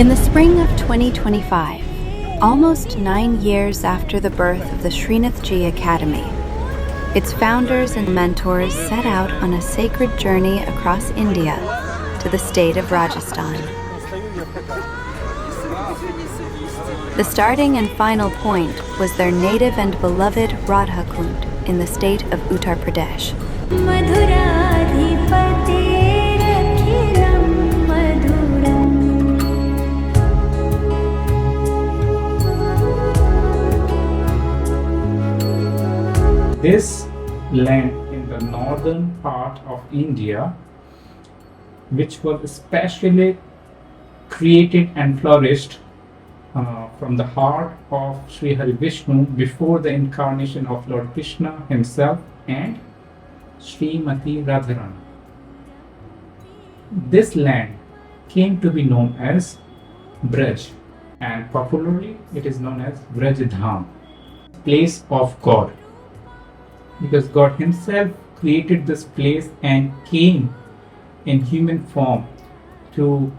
In the spring of 2025, almost 9 years after the birth of the Shrinathji Academy, its founders and mentors set out on a sacred journey across India to the state of Rajasthan. The starting and final point was their native and beloved Radha Kund in the state of Uttar Pradesh. This land in the northern part of India, which was especially created and flourished from the heart of Sri Hari Vishnu before the incarnation of Lord Krishna himself and Srimati Radharani. This land came to be known as Vraj, and popularly it is known as Vraj Dham, place of God, because God himself created this place and came in human form to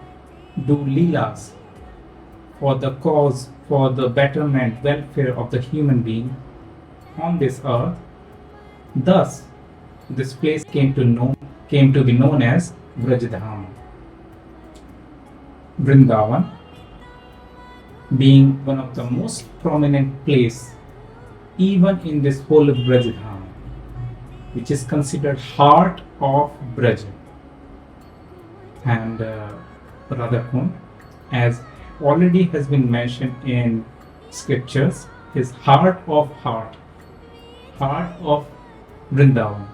do leelas for the cause, for the betterment, welfare of the human being on this earth. Thus, this place came to be known as Vraj Dham. Vrindavan being one of the most prominent place even in this whole of Vraj Dham, which is considered heart of Vraj, and Radha Kund, as already has been mentioned in scriptures, is heart of Vrindavan.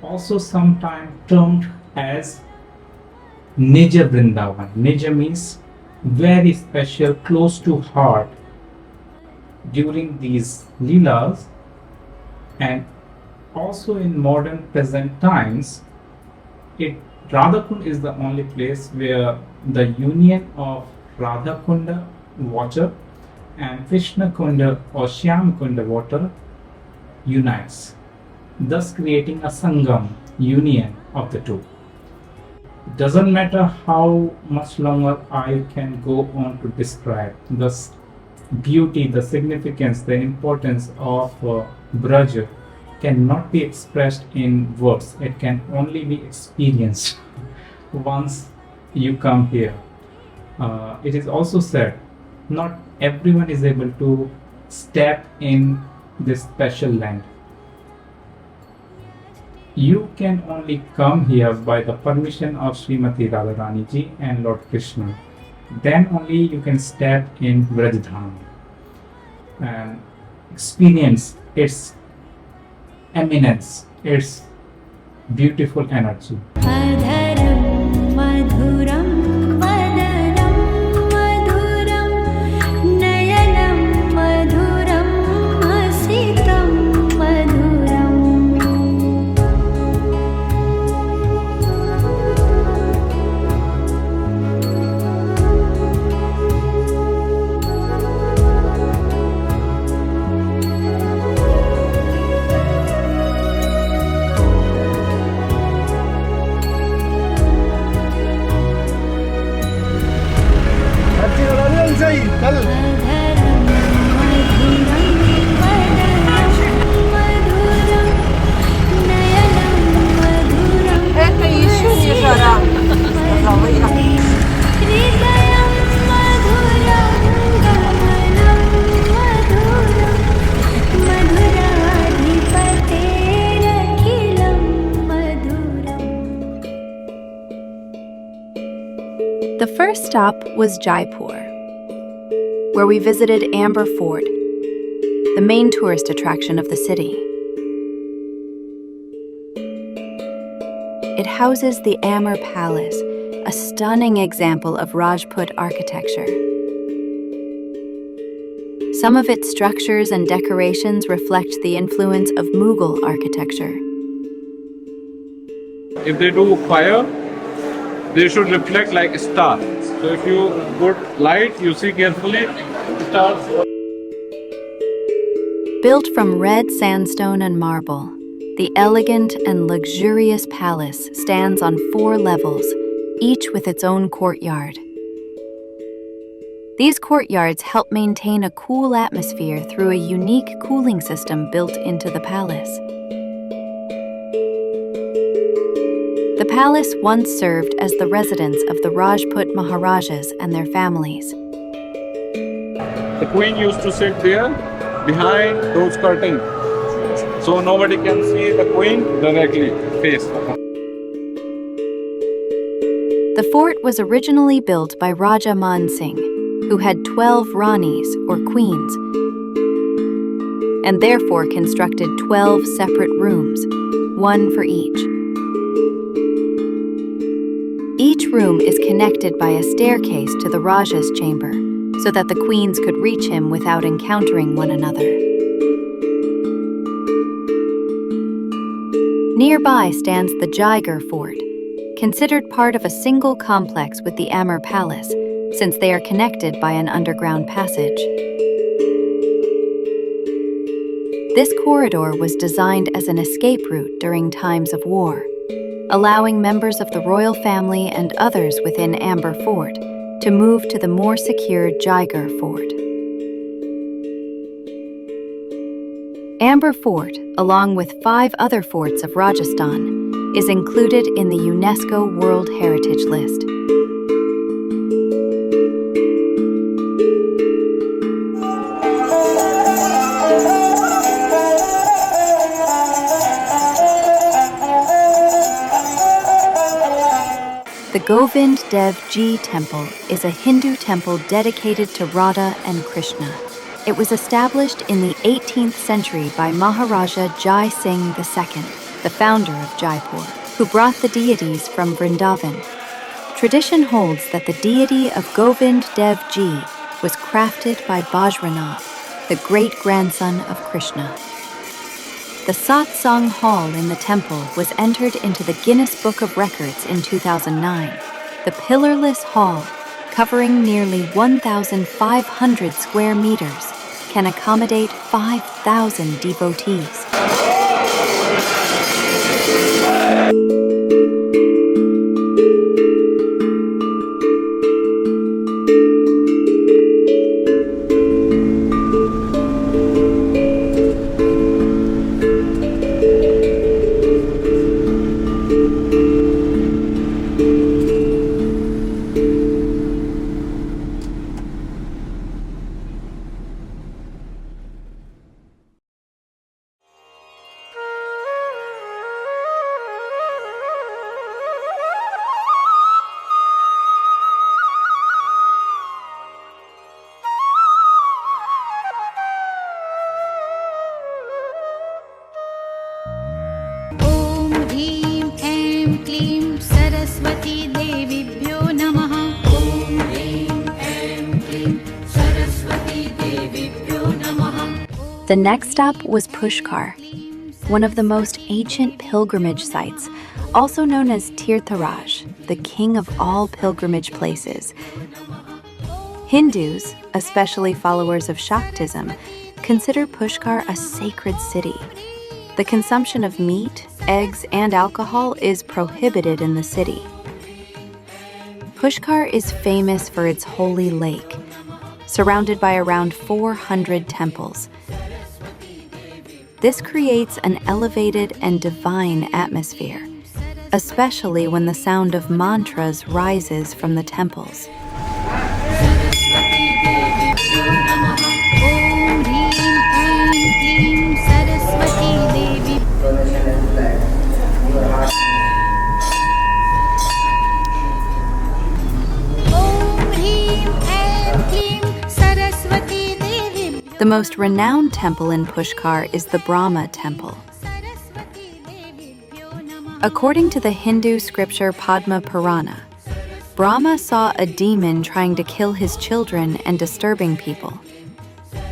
Also sometimes termed as Nija Vrindavan. Nija means very special, close to heart. During these leelas, and also in modern present times, Radha Kund is the only place where the union of Radha Kunda water and Krishna Kunda or Shyam Kunda water unites, thus creating a Sangam, union of the two. It doesn't matter how much longer I can go on to describe the beauty, the significance, the importance of Vraj cannot be expressed in words. It can only be experienced once you come here. It is also said not everyone is able to step in this special land. You can only come here by the permission of Srimati Radharani Ji and Lord Krishna. Then only you can step in Vraj Dham and experience its eminence, its beautiful energy. The first stop was Jaipur, where we visited Amber Fort, the main tourist attraction of the city. It houses the Amber Palace, a stunning example of Rajput architecture. Some of its structures and decorations reflect the influence of Mughal architecture. If they do fire, they should reflect like a star. So if you put light, you see carefully, stars. Built from red sandstone and marble, the elegant and luxurious palace stands on 4 levels, each with its own courtyard. These courtyards help maintain a cool atmosphere through a unique cooling system built into the palace. The palace once served as the residence of the Rajput Maharajas and their families. The queen used to sit there behind those curtains, so nobody can see the queen directly face. The fort was originally built by Raja Man Singh, who had 12 Ranis or queens, and therefore constructed 12 separate rooms, one for each. Each room is connected by a staircase to the Raja's chamber, so that the queens could reach him without encountering one another. Nearby stands the Jaigarh Fort, considered part of a single complex with the Amber Palace, since they are connected by an underground passage. This corridor was designed as an escape route during times of war, allowing members of the royal family and others within Amber Fort to move to the more secure Jaigarh Fort. Amber Fort, along with 5 other forts of Rajasthan, is included in the UNESCO World Heritage List. The Govind Dev Ji Temple is a Hindu temple dedicated to Radha and Krishna. It was established in the 18th century by Maharaja Jai Singh II, the founder of Jaipur, who brought the deities from Vrindavan. Tradition holds that the deity of Govind Dev Ji was crafted by Bajranath, the great-grandson of Krishna. The Satsang Hall in the temple was entered into the Guinness Book of Records in 2009. The pillarless hall, covering nearly 1,500 square meters, can accommodate 5,000 devotees. The next stop was Pushkar, one of the most ancient pilgrimage sites, also known as Tirtharaj, the king of all pilgrimage places. Hindus, especially followers of Shaktism, consider Pushkar a sacred city. The consumption of meat, eggs, and alcohol is prohibited in the city. Pushkar is famous for its holy lake, surrounded by around 400 temples. This creates an elevated and divine atmosphere, especially when the sound of mantras rises from the temples. The most renowned temple in Pushkar is the Brahma Temple. According to the Hindu scripture Padma Purana, Brahma saw a demon trying to kill his children and disturbing people.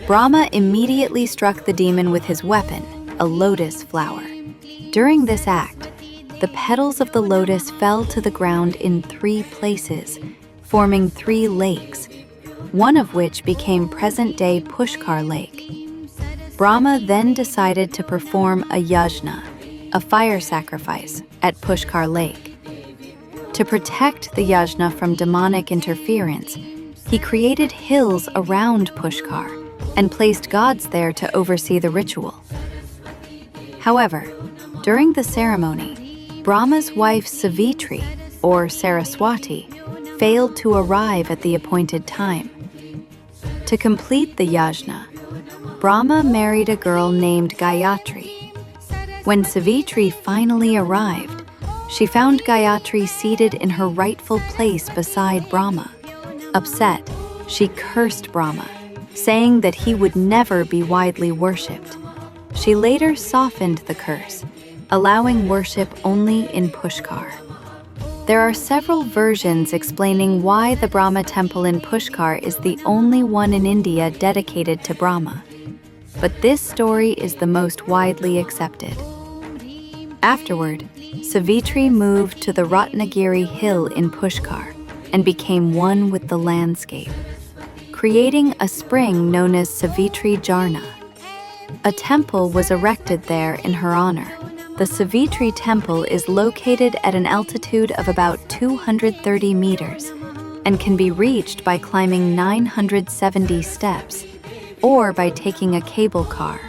Brahma immediately struck the demon with his weapon, a lotus flower. During this act, the petals of the lotus fell to the ground in 3 places, forming 3 lakes, one of which became present-day Pushkar Lake. Brahma then decided to perform a yajna, a fire sacrifice, at Pushkar Lake. To protect the yajna from demonic interference, he created hills around Pushkar and placed gods there to oversee the ritual. However, during the ceremony, Brahma's wife Savitri, or Saraswati, failed to arrive at the appointed time. To complete the yajna, Brahma married a girl named Gayatri. When Savitri finally arrived, she found Gayatri seated in her rightful place beside Brahma. Upset, she cursed Brahma, saying that he would never be widely worshipped. She later softened the curse, allowing worship only in Pushkar. There are several versions explaining why the Brahma temple in Pushkar is the only one in India dedicated to Brahma. But this story is the most widely accepted. Afterward, Savitri moved to the Ratnagiri hill in Pushkar and became one with the landscape, creating a spring known as Savitri Jarna. A temple was erected there in her honor. The Savitri temple is located at an altitude of about 230 meters and can be reached by climbing 970 steps or by taking a cable car.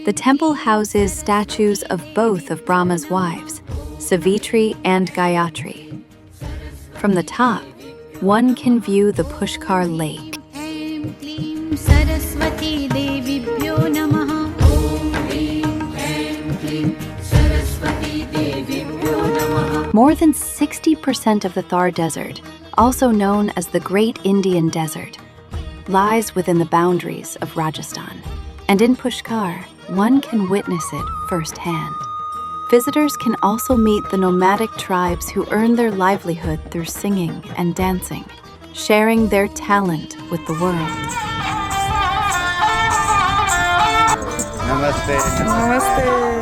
The temple houses statues of both of Brahma's wives, Savitri and Gayatri. From the top, one can view the Pushkar lake. More than 60% of the Thar Desert, also known as the Great Indian Desert, lies within the boundaries of Rajasthan. And in Pushkar, one can witness it firsthand. Visitors can also meet the nomadic tribes who earn their livelihood through singing and dancing, sharing their talent with the world. Namaste. Namaste.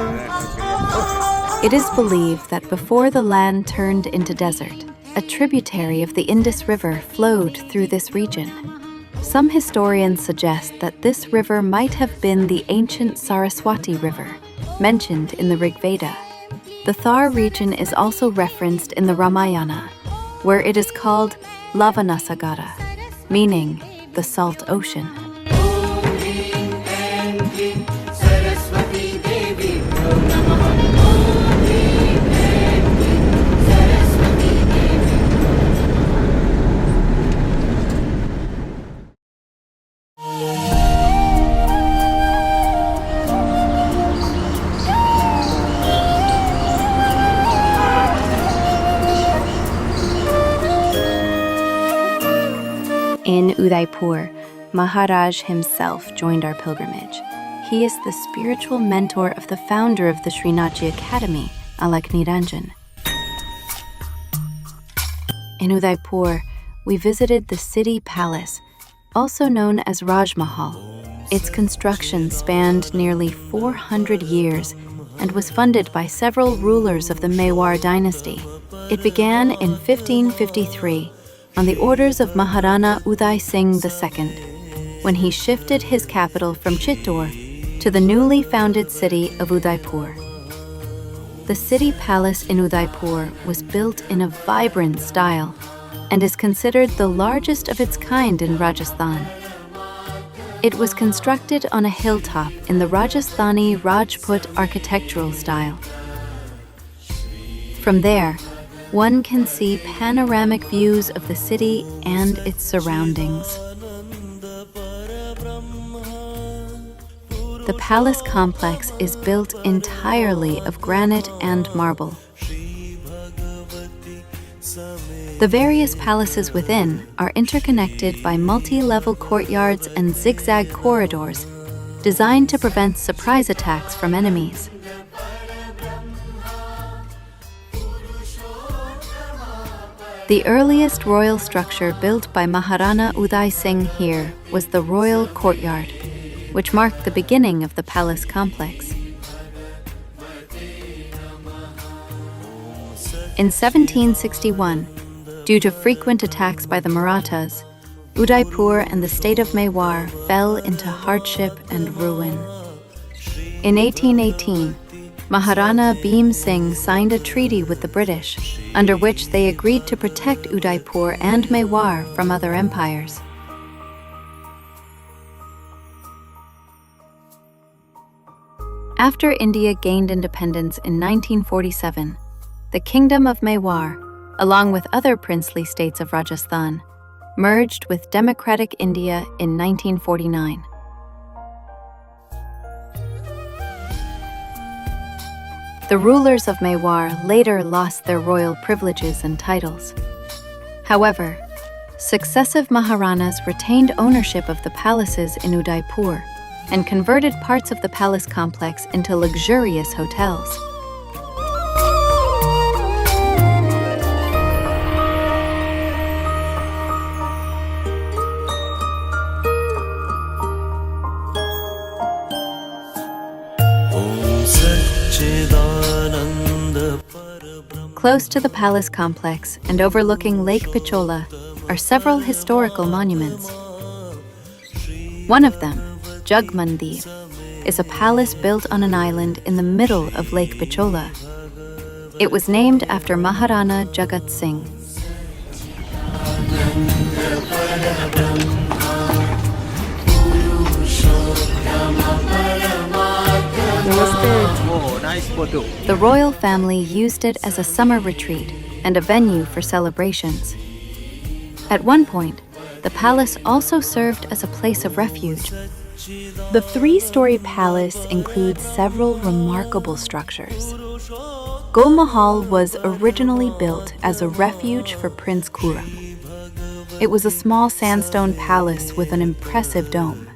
It is believed that before the land turned into desert, a tributary of the Indus River flowed through this region. Some historians suggest that this river might have been the ancient Saraswati River, mentioned in the Rig Veda. The Thar region is also referenced in the Ramayana, where it is called Lavanasagara, meaning the salt ocean. In Udaipur, Maharaj himself joined our pilgrimage. He is the spiritual mentor of the founder of the Shrinathji Academy, Alok. In Udaipur, we visited the city palace, also known as Raj Mahal. Its construction spanned nearly 400 years and was funded by several rulers of the Mewar dynasty. It began in 1553 on the orders of Maharana Uday Singh II, when he shifted his capital from Chittor to the newly founded city of Udaipur. The city palace in Udaipur was built in a vibrant style and is considered the largest of its kind in Rajasthan. It was constructed on a hilltop in the Rajasthani Rajput architectural style. From there, one can see panoramic views of the city and its surroundings. The palace complex is built entirely of granite and marble. The various palaces within are interconnected by multi-level courtyards and zigzag corridors designed to prevent surprise attacks from enemies. The earliest royal structure built by Maharana Uday Singh here was the Royal Courtyard, which marked the beginning of the palace complex. In 1761, due to frequent attacks by the Marathas, Udaipur and the state of Mewar fell into hardship and ruin. In 1818, Maharana Bhim Singh signed a treaty with the British, under which they agreed to protect Udaipur and Mewar from other empires. After India gained independence in 1947, the Kingdom of Mewar, along with other princely states of Rajasthan, merged with democratic India in 1949. The rulers of Mewar later lost their royal privileges and titles. However, successive Maharanas retained ownership of the palaces in Udaipur and converted parts of the palace complex into luxurious hotels. Close to the palace complex and overlooking Lake Pichola are several historical monuments. One of them, Jug Mandir, is a palace built on an island in the middle of Lake Pichola. It was named after Maharana Jagat Singh. Nice photo. The royal family used it as a summer retreat and a venue for celebrations. At one point, the palace also served as a place of refuge. The three-story palace includes several remarkable structures. Gol Mahal was originally built as a refuge for Prince Khurram. It was a small sandstone palace with an impressive dome.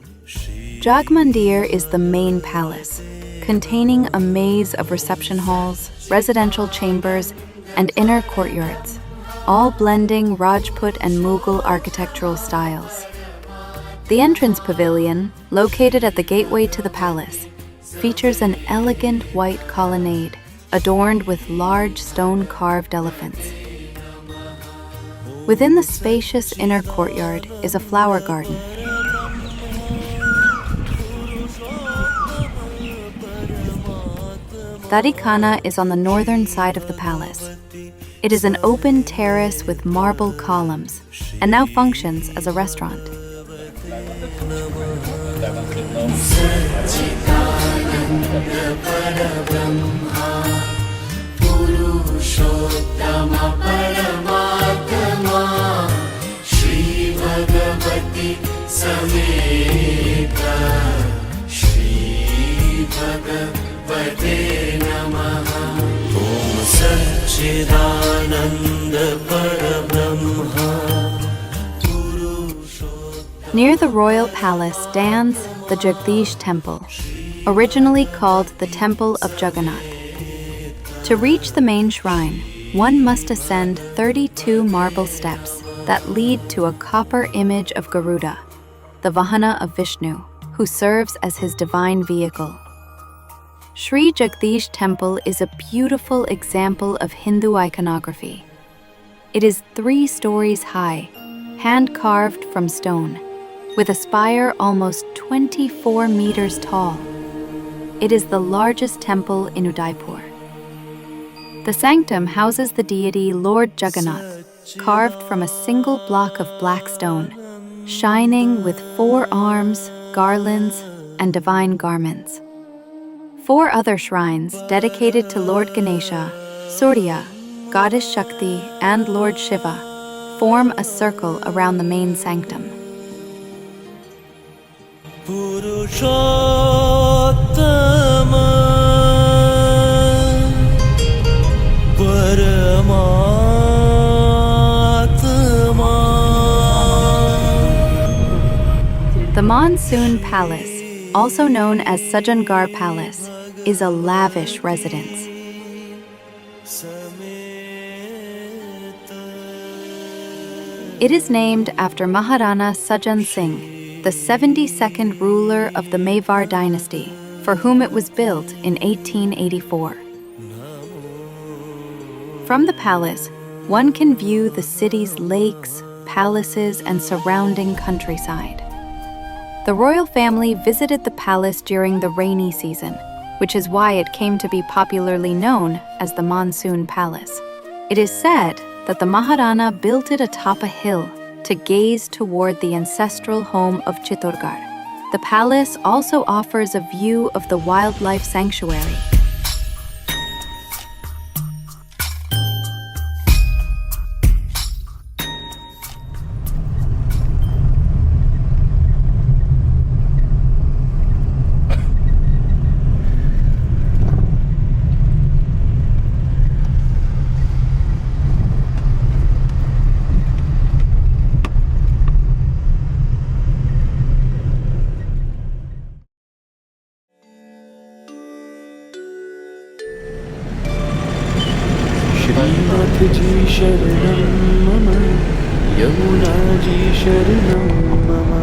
Jag Mandir is the main palace, containing a maze of reception halls, residential chambers, and inner courtyards, all blending Rajput and Mughal architectural styles. The entrance pavilion, located at the gateway to the palace, features an elegant white colonnade adorned with large stone-carved elephants. Within the spacious inner courtyard is a flower garden. Tarikhana is on the northern side of the palace. It is an open terrace with marble columns and now functions as a restaurant. Near the royal palace stands the Jagdish Temple, originally called the Temple of Jagannath. To reach the main shrine, one must ascend 32 marble steps that lead to a copper image of Garuda, the Vahana of Vishnu, who serves as his divine vehicle. Sri Jagdish Temple is a beautiful example of Hindu iconography. It is 3 stories high, hand-carved from stone, with a spire almost 24 meters tall. It is the largest temple in Udaipur. The sanctum houses the deity Lord Jagannath, carved from a single block of black stone, shining with 4 arms, garlands, and divine garments. 4 other shrines dedicated to Lord Ganesha, Surya, Goddess Shakti, and Lord Shiva form a circle around the main sanctum. The Monsoon Palace, also known as Sajangarh Palace, is a lavish residence. It is named after Maharana Sajan Singh, the 72nd ruler of the Mewar dynasty, for whom it was built in 1884. From the palace, one can view the city's lakes, palaces, and surrounding countryside. The royal family visited the palace during the rainy season, which is why it came to be popularly known as the Monsoon Palace. It is said that the Maharana built it atop a hill to gaze toward the ancestral home of Chittorgarh. The palace also offers a view of the wildlife sanctuary. Shrinathji Sharanam Mama, Yamunaji Sharanam Mama,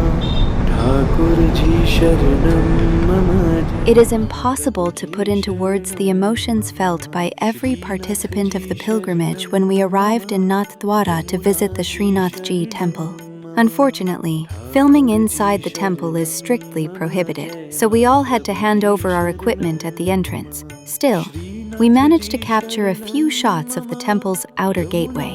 Thakurji Sharanam Mama. It is impossible to put into words the emotions felt by every participant of the pilgrimage when we arrived in Nathdwara to visit the Shrinathji temple. Unfortunately, filming inside the temple is strictly prohibited, so we all had to hand over our equipment at the entrance. Still, we managed to capture a few shots of the temple's outer gateway.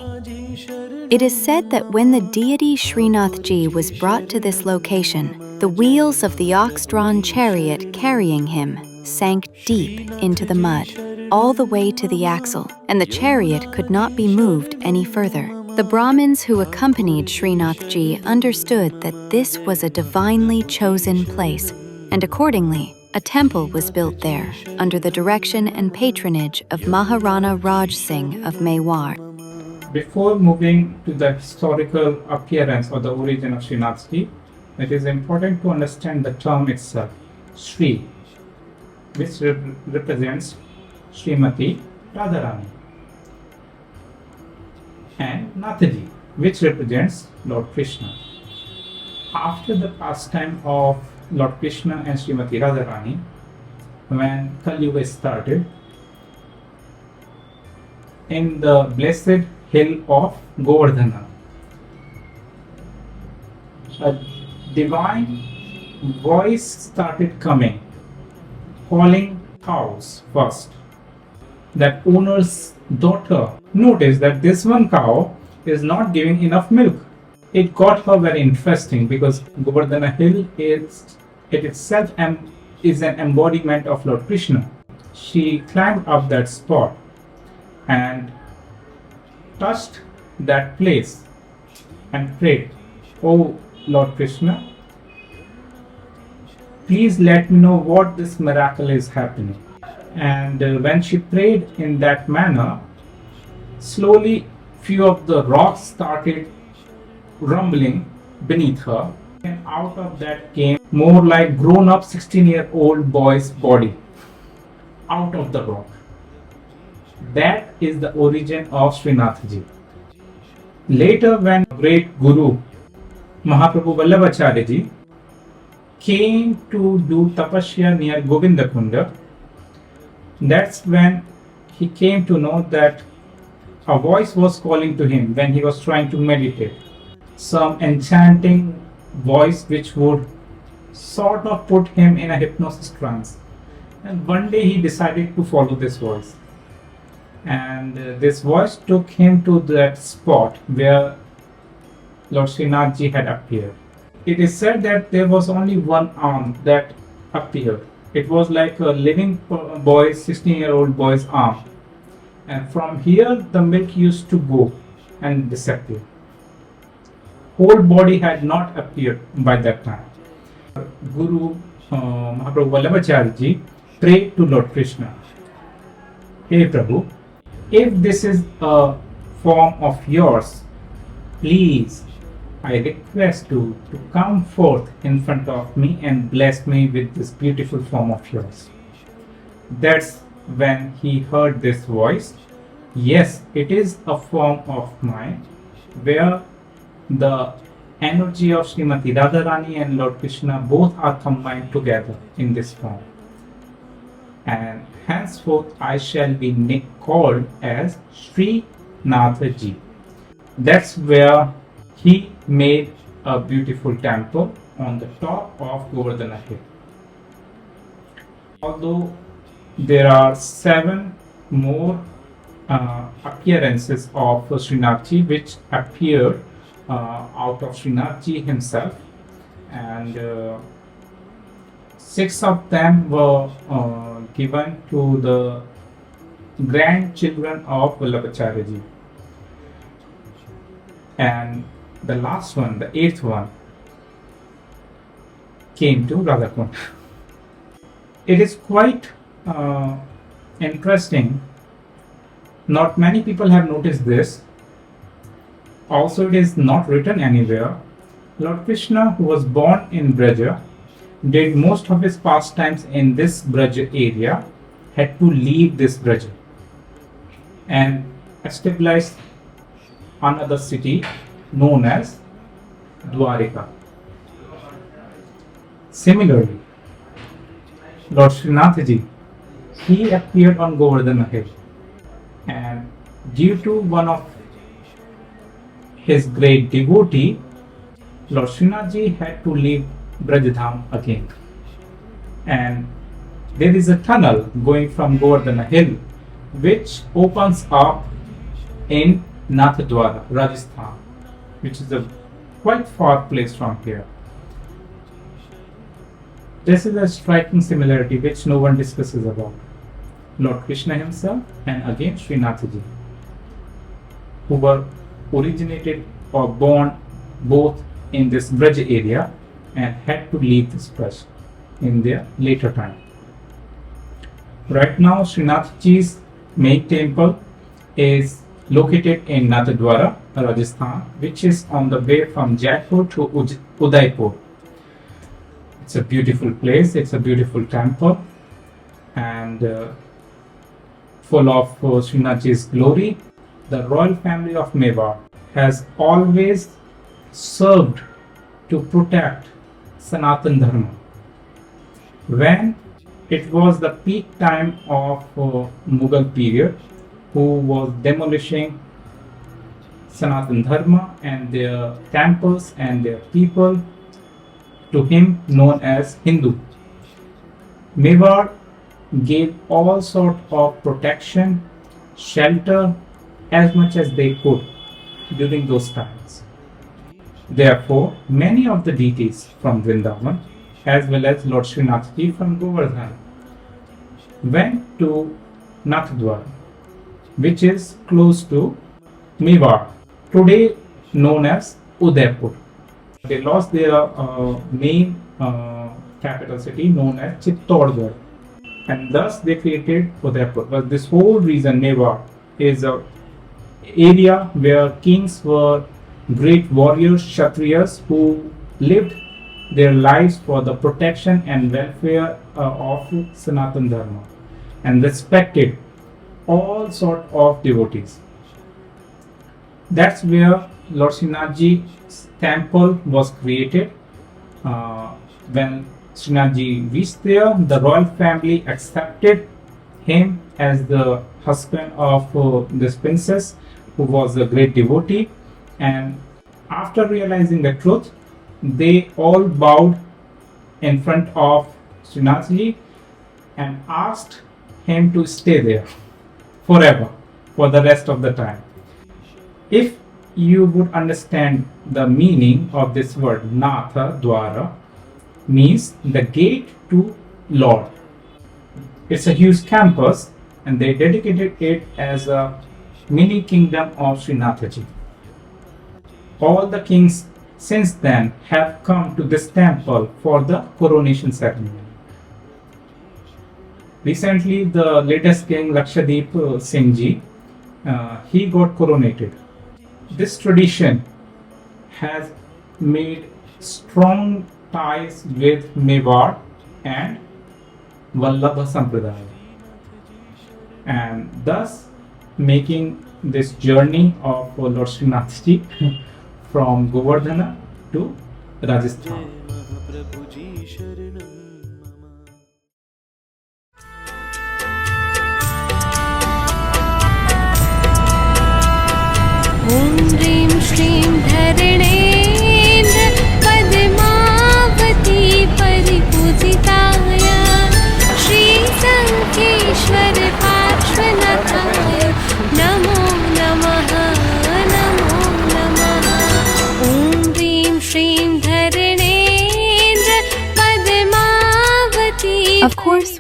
It is said that when the deity Shrinathji was brought to this location, the wheels of the ox-drawn chariot carrying him sank deep into the mud, all the way to the axle, and the chariot could not be moved any further. The Brahmins who accompanied Shrinathji understood that this was a divinely chosen place, and accordingly, a temple was built there under the direction and patronage of Maharana Raj Singh of Mewar. Before moving to the historical appearance or the origin of Shrinathji, it is important to understand the term itself, Shri, which represents Srimati Radharani, and Nathji, which represents Lord Krishna. After the pastime of Lord Krishna and Srimati Radharani, when Kali Yuga started, in the blessed hill of Govardhana, a divine voice started coming, calling cows first. That owner's daughter noticed that this one cow is not giving enough milk. It got her very interesting because Govardhana hill is it itself is an embodiment of Lord Krishna. She climbed up that spot and touched that place and prayed, "Oh Lord Krishna, please let me know what this miracle is happening." And when she prayed in that manner, slowly few of the rocks started rumbling beneath her, and out of that came more like grown-up 16-year-old boy's body out of the rock. That is the origin of Shrinathji. Later, when great Guru Mahaprabhu Vallabhacharya Ji came to do tapasya near Govindakunda, that's when he came to know that a voice was calling to him when he was trying to meditate. Some enchanting voice which would sort of put him in a hypnosis trance. And one day he decided to follow this voice. And this voice took him to that spot where Lord Shrinathji had appeared. It is said that there was only one arm that appeared. It was like a living boy's, 16-year-old boy's arm. And from here the milk used to go and disappear. Whole body had not appeared by that time. Guru Mahaprabhu Vallabhacharya Ji prayed to Lord Krishna, "Hey Prabhu, if this is a form of yours, please, I request you to come forth in front of me and bless me with this beautiful form of yours." That's when he heard this voice. Yes, it is a form of mine where the energy of Srimati Radharani and Lord Krishna both are combined together in this form. And henceforth I shall be called as Shrinathji. That's where he made a beautiful temple on the top of Govardhana hill. Although there are 7 more appearances of Shrinathji which appeared out of Shrinathji himself, and 6 of them were given to the grandchildren of Vallabhacharya Ji, and the last one, the 8th one, came to Radhakund. It is quite interesting. Not many people have noticed this. Also, it is not written anywhere. Lord Krishna, who was born in Braja, did most of his pastimes in this Braja area, had to leave this Braja and establish another city known as Dwarika. Similarly, Lord Shrinathji, he appeared on Govardhana Hill, and due to one of his great devotee, Lord Shrinathji had to leave Vraj Dham again, and there is a tunnel going from Govardhana Hill which opens up in Nathdwara, Rajasthan, which is a quite far place from here. This is a striking similarity which no one discusses about. Lord Krishna himself and again Srinathji, who were originated or born both in this Braj area and had to leave this Braj in their later time. Right now, Srinathji's main temple is located in Nathdwara, Rajasthan, which is on the way from Jaipur to Udaipur. It's a beautiful place, it's a beautiful temple, and full of Srinathji's glory. The royal family of Mewar has always served to protect Sanatan Dharma. When it was the peak time of Mughal period, who was demolishing Sanatan Dharma and their temples and their people, to him known as Hindu, Mewar gave all sort of protection, shelter as much as they could during those times. Therefore, many of the deities from Vrindavan as well as Lord Shrinathji from Govardhan went to Nathdwara, which is close to Mewar, today known as Udaipur. They lost their main capital city known as Chittorgarh, and thus they created Udaipur. But this whole reason, Mewar, is a area where kings were great warriors, Kshatriyas, who lived their lives for the protection and welfare of Sanatan Dharma and respected all sort of devotees. That's where Lord Srinathji's temple was created. When Srinathji reached there, the royal family accepted him as the husband of this princess, who was a great devotee, and after realizing the truth, they all bowed in front of Srinathji and asked him to stay there forever, for the rest of the time. If you would understand the meaning of this word Nathdwara, means the gate to Lord. It's a huge campus, and they dedicated it as a mini kingdom of Srinathji. All the kings since then have come to this temple for the coronation ceremony. Recently, the latest king Lakshadweep Singh Ji, he got coronated. This tradition has made strong ties with Mewar and Vallabha Sampradaya, and thus making this journey of Lord Srinathji from Govardhana to Rajasthan. ॐ ह्रीं श्रीं Dharanendra Padmavati परिपूजिताय श्रीसङ्केश्वराय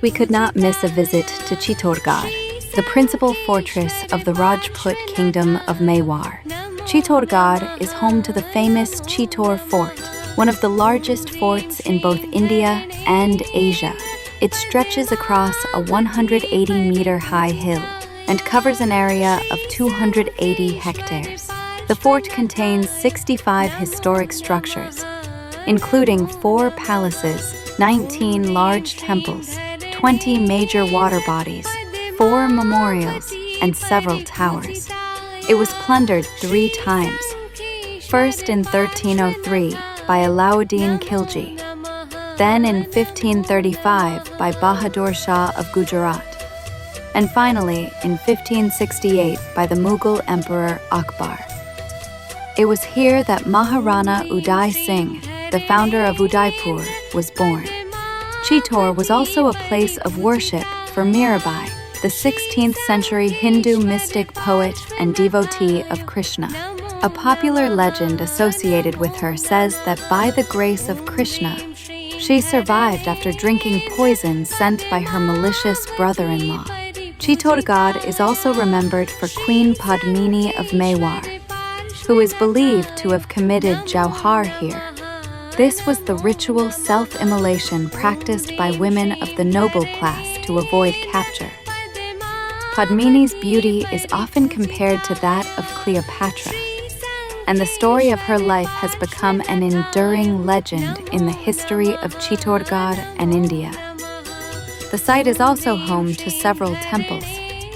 we could not miss a visit to Chittorgarh, the principal fortress of the Rajput kingdom of Mewar. Chittorgarh is home to the famous Chittor Fort, one of the largest forts in both India and Asia. It stretches across a 180-meter high hill and covers an area of 280 hectares. The fort contains 65 historic structures, including 4 palaces, 19 large temples, 20 major water bodies, 4 memorials, and several towers. It was plundered 3 times. First in 1303 by Alauddin Khilji, then in 1535 by Bahadur Shah of Gujarat, and finally in 1568 by the Mughal Emperor Akbar. It was here that Maharana Uday Singh, the founder of Udaipur, was born. Chittor was also a place of worship for Mirabai, the 16th century Hindu mystic poet and devotee of Krishna. A popular legend associated with her says that by the grace of Krishna, she survived after drinking poison sent by her malicious brother-in-law. Chittorgarh is also remembered for Queen Padmini of Mewar, who is believed to have committed jauhar here. This was the ritual self-immolation practiced by women of the noble class to avoid capture. Padmini's beauty is often compared to that of Cleopatra, and the story of her life has become an enduring legend in the history of Chittorgarh and India. The site is also home to several temples.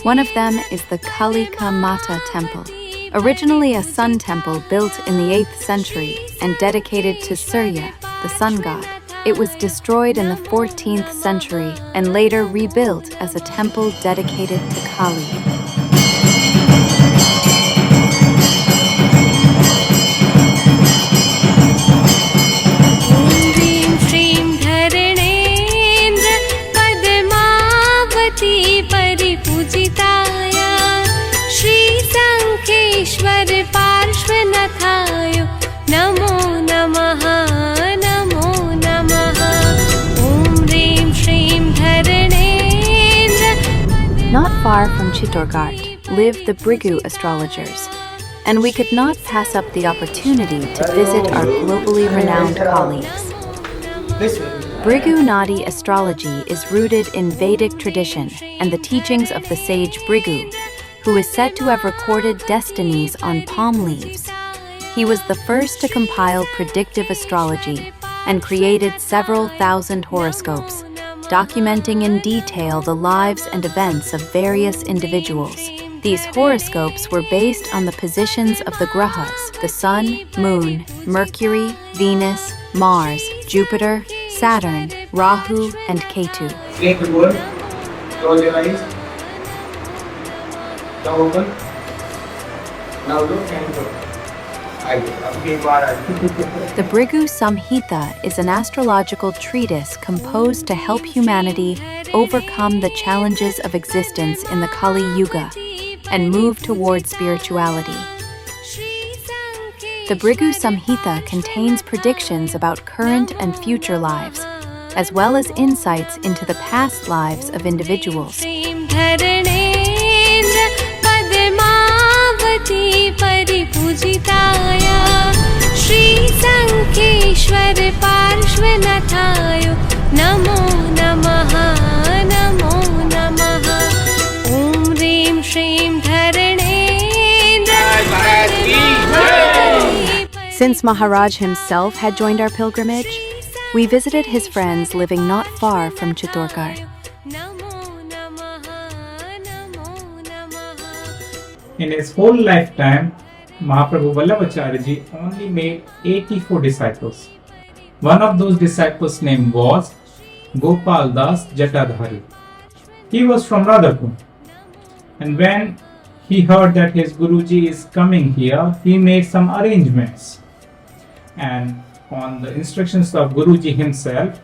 One of them is the Kalika Mata Temple, originally a sun temple built in the 8th century and dedicated to Surya, the sun god. It was destroyed in the 14th century and later rebuilt as a temple dedicated to Kali. Not far from Chittorgarh live the Bhrigu astrologers, and we could not pass up the opportunity to visit our globally renowned colleagues. Bhrigu Nadi astrology is rooted in Vedic tradition and the teachings of the sage Bhrigu, who is said to have recorded destinies on palm leaves. He was the first to compile predictive astrology and created several thousand horoscopes, documenting in detail the lives and events of various individuals. These horoscopes were based on the positions of the grahas, the Sun, Moon, Mercury, Venus, Mars, Jupiter, Saturn, Rahu, and Ketu. Take the word, close your eyes, now open, now look and look. The Bhrigu Samhita is an astrological treatise composed to help humanity overcome the challenges of existence in the Kali Yuga and move toward spirituality. The Bhrigu Samhita contains predictions about current and future lives, as well as insights into the past lives of individuals. Since Maharaj himself had joined our pilgrimage, we visited his friends living not far from Chittorgarh. In his whole lifetime, Mahaprabhu Vallabhacharya Ji only made 84 disciples. One of those disciples' name was Gopal Das Jatadhari. He was from Radhapur, and when he heard that his Guruji is coming here, he made some arrangements. And on the instructions of Guruji himself,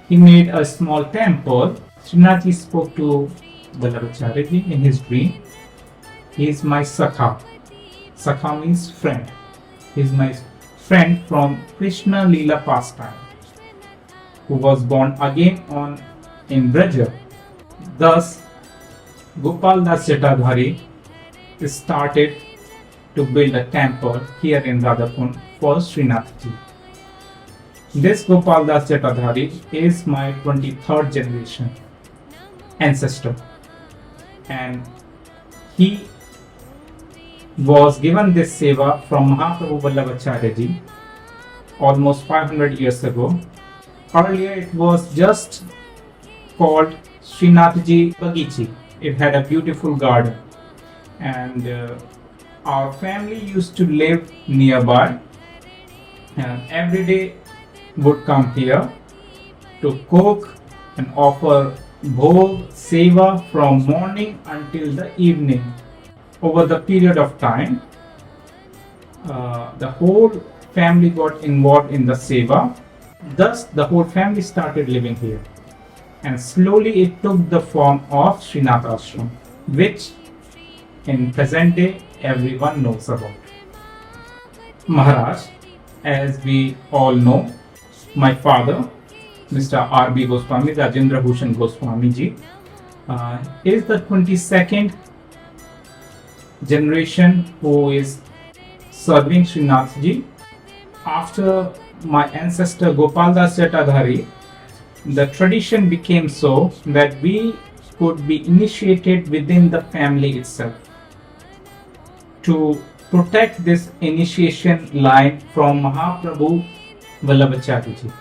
he made a small temple. Shrinathji spoke to Vallabhacharya Ji in his dream. He is my Sakha. Sakha means friend. He is my friend from Krishna Leela pastime, who was born again in Braja Thus, Gopal Das Jatadhari started to build a temple here in Radhapur for Shrinathji. This Gopal Das Jatadhari is my 23rd generation ancestor, and he was given this seva from Mahaprabhu Vallabhacharya Ji almost 500 years ago. Earlier it was just called Shrinathji Bagichi. It had a beautiful garden, and our family used to live nearby, and every day would come here to cook and offer bhog seva from morning until the evening. Over the period of time, the whole family got involved in the seva. Thus, the whole family started living here, and slowly it took the form of Shrinath Ashram, which in present day everyone knows about. Maharaj, as we all know, my father, Mr. R.B. Goswami, Rajendra Bhushan Goswami Ji, is the 22nd generation who is serving Shrinathji. After my ancestor Gopal Das Jatadhari, the tradition became so that we could be initiated within the family itself. To protect this initiation line from Mahaprabhu Vallabhacharya Ji,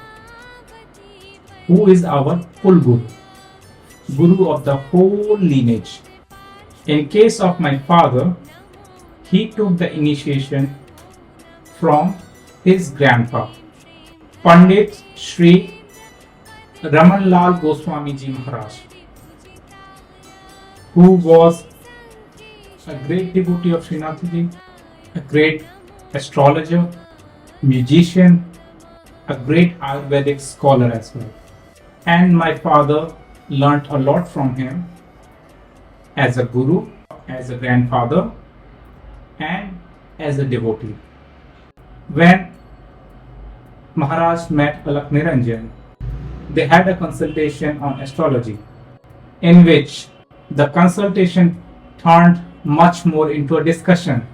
who is our full Guru of the whole lineage. In case of my father, he took the initiation from his grandpa, Pandit Shri Ramanlal Goswami Ji Maharaj, who was a great devotee of Srinathji, a great astrologer, musician, a great Ayurvedic scholar as well. And my father learnt a lot from him as a guru, as a grandfather, and as a devotee. When Maharaj met Alok Niranjan, they had a consultation on astrology, in which the consultation turned much more into a discussion,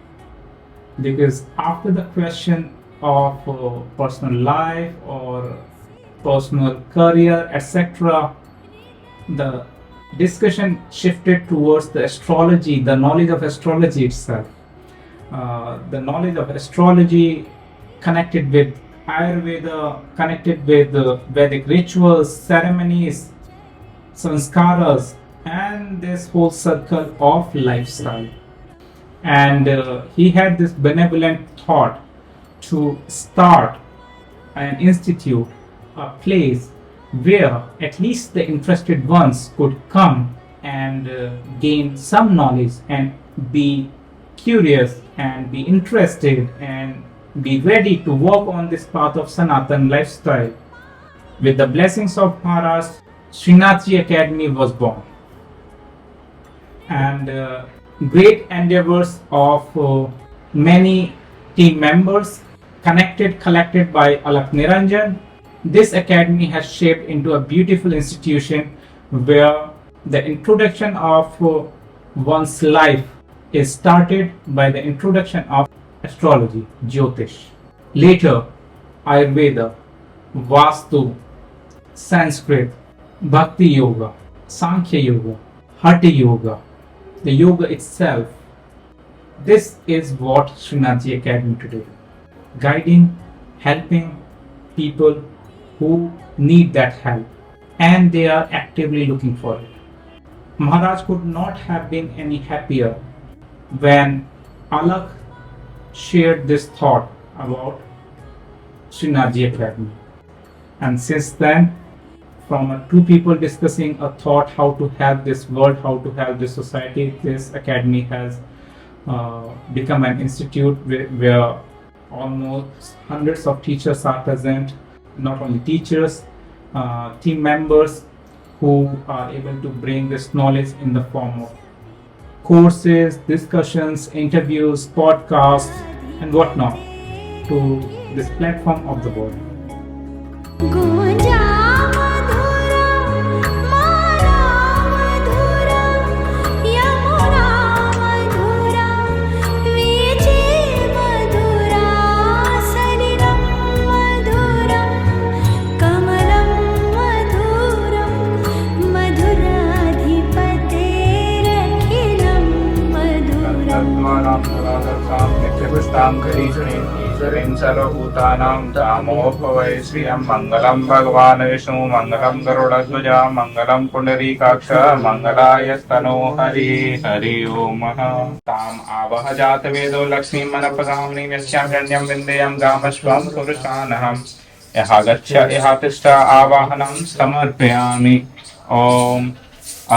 because after the question of personal life or personal career, etc., the discussion shifted towards the astrology, the knowledge of astrology itself. The knowledge of astrology connected with Ayurveda, connected with Vedic rituals, ceremonies, sanskaras, and this whole circle of lifestyle. And he had this benevolent thought to start an institute, a place where at least the interested ones could come and gain some knowledge and be curious and be interested and be ready to walk on this path of Sanatan lifestyle. With the blessings of Maharaj, Shrinathji Academy was born. And great endeavors of many team members collected by Alok Niranjan, this academy has shaped into a beautiful institution where the introduction of one's life is started by the introduction of astrology, Jyotish. Later, Ayurveda, Vastu, Sanskrit, Bhakti Yoga, Sankhya Yoga, Hatha Yoga, the yoga itself. This is what Shrinathji Academy today. Guiding, helping people who need that help, and they are actively looking for it. Maharaj could not have been any happier when Alok shared this thought about Shrinathji Academy. And since then, from two people discussing a thought how to help this world, how to help this society, this academy has become an institute where almost hundreds of teachers are present, not only teachers, team members who are able to bring this knowledge in the form of courses, discussions, interviews, podcasts, and whatnot to this platform of the world. Gunja madhura, mala madhura. पुष्टां करीश्वरीं सर्वभूतानां तामोपवै श्रियं मङ्गलं भगवान् विष्णु मङ्गलं गरुडध्वजा मङ्गलं पुण्डरीकाक्ष मङ्गलायस्तनो हरि हरि ओम ताम् आवह जातवेदो लक्ष्मीं मनपगामिनीं यस्यां हिरण्यं विन्देयं गामश्वं पुरुषानहम् यः गच्छ यः तिष्ठ आवाहनं समर्पयामि ॐ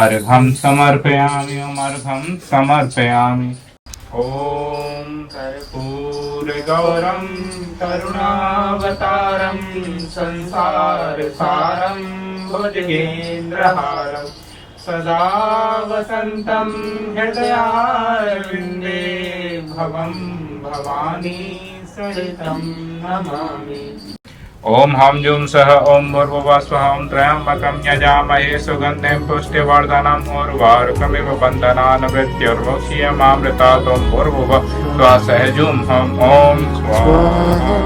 अर्घं समर्पयामि अर्घं समर्पयामि ॐ कर्पूरगौरं करुणावतारं संसारसारं भुजगेन्द्रहारं सदा वसन्तं हृदयारविन्दे भवं भवानी सहितं नमामि ओम हम जुम सह ओम भूर्भुवः स्वः ओम त्र्यंबकं यजामहे सुगन्धिं पुष्टिवर्धनम् उर्वारुकमिव बन्धनान् मृत्युर्मुक्षीयमामृतात् ओम भूर्भुवः स्वः सह जुम हम ओम स्वाहा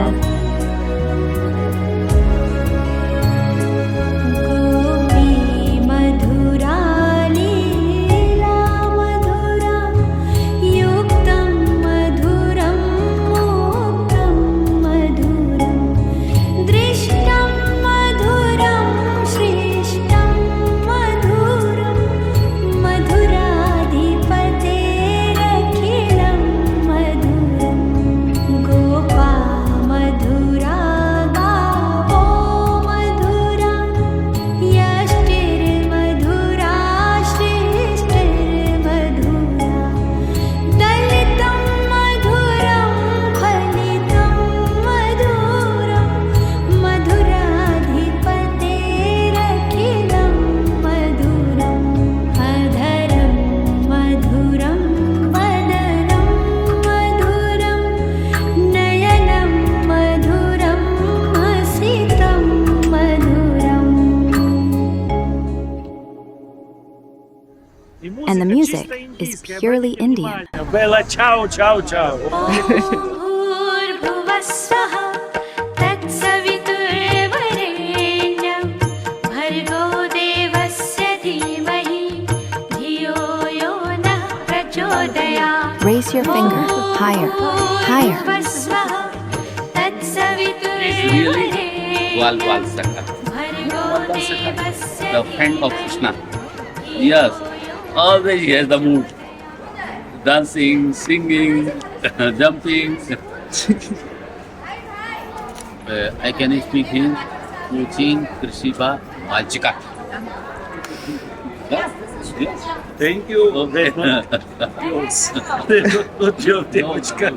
And the music is purely Indian. Bella, ciao, ciao, ciao. भूर्भुवस्वः तत्सवितुर्वरेण्यं भर्गो देवस्य धीमहि धियो यो नः प्रचोदयात् Raise your finger higher, higher. भूर्भुवस्वः Wal तत्सवितुर्वरेण्यं Sakha, भर्गो देवस्य the friend of Krishna. Yes, always he has the mood. Dancing, singing, jumping. I can speak in Cochin, Krishiba, Majika. Thank you. Okay. Good job, Devachka.